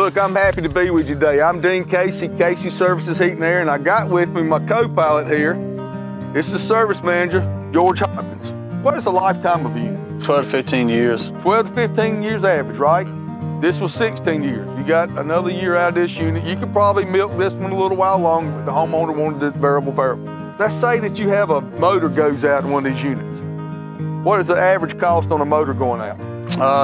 Look, I'm happy to be with you today. I'm Dean Casey, Casey Services Heating and Air, and I got with me my co-pilot here. This is Service Manager, George Hopkins. What is the lifetime of a unit? 12 to 15 years. 12 to 15 years average, right? This was 16 years. You got another year out of this unit. You could probably milk this one a little while longer, but the homeowner wanted it variable. Let's say that you have a motor goes out in one of these units. What is the average cost on a motor going out?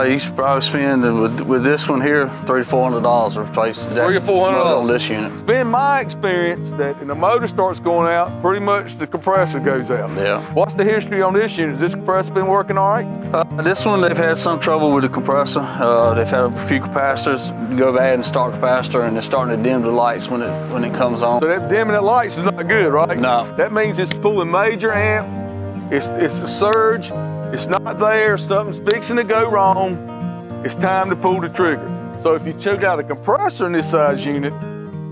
You should probably spend, with this one here, $300 to $400 to replace that $300 to $400 on this unit. It's been my experience that when the motor starts going out, pretty much the compressor goes out. Yeah. What's the history on this unit? Has this compressor been working all right? This one, they've had some trouble with the compressor. They've had a few capacitors go bad and start capacitor, and it's starting to dim the lights when it comes on. So that dimming the lights is not good, right? No. That means it's pulling major amp. It's a surge. It's not there, something's fixing to go wrong. It's time to pull the trigger. So if you took out a compressor in this size unit,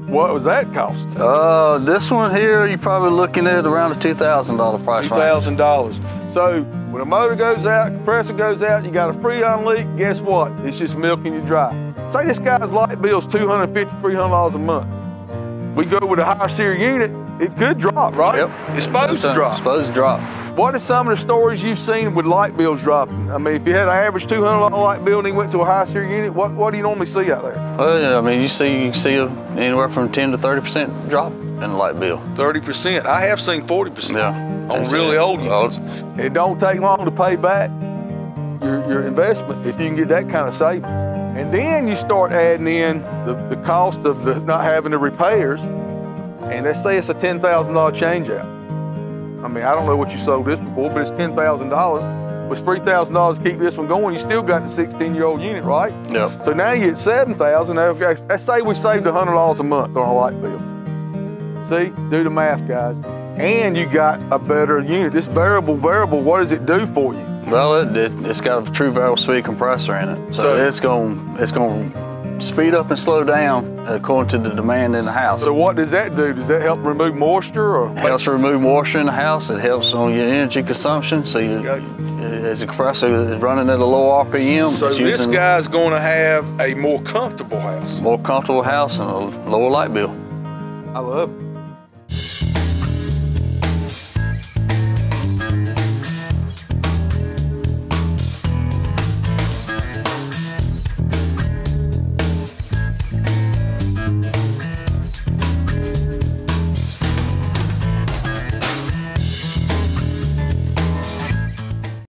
what was that cost? This one here, you're probably looking at around a $2,000 price. $2,000. So when a motor goes out, compressor goes out, you got a freon leak, guess what? It's just milking you dry. Say this guy's light bill's $250, $300 a month. We go with a higher series unit, it could drop, right? Yep. It's supposed to drop. It's supposed to drop. What are some of the stories you've seen with light bills dropping? I mean, if you had an average $200 light bill and you went to a high series unit, what do you normally see out there? Well, yeah, I mean, you see anywhere from 10 to 30% drop in the light bill. 30%. I have seen 40%. Yeah. On really old units. It don't take long to pay back your investment if you can get that kind of savings. And then you start adding in the cost of not having the repairs, and let's say it's a $10,000 change out. I mean, I don't know what you sold this before, but it's $10,000. With $3,000 to keep this one going, you still got the 16-year-old unit, right? Yep. So now you get $7,000. Let's say we saved $100 a month on a light bill. See, do the math, guys. And you got a better unit. This variable, what does it do for you? Well, it's got a true variable speed compressor in it. So it's going speed up and slow down according to the demand in the house. So what does that do? Does that help remove moisture? Or? It helps remove moisture in the house. It helps on your energy consumption. So as a compressor is running at a low RPM. So this guy's going to have a more comfortable house. More comfortable house and a lower light bill. I love it.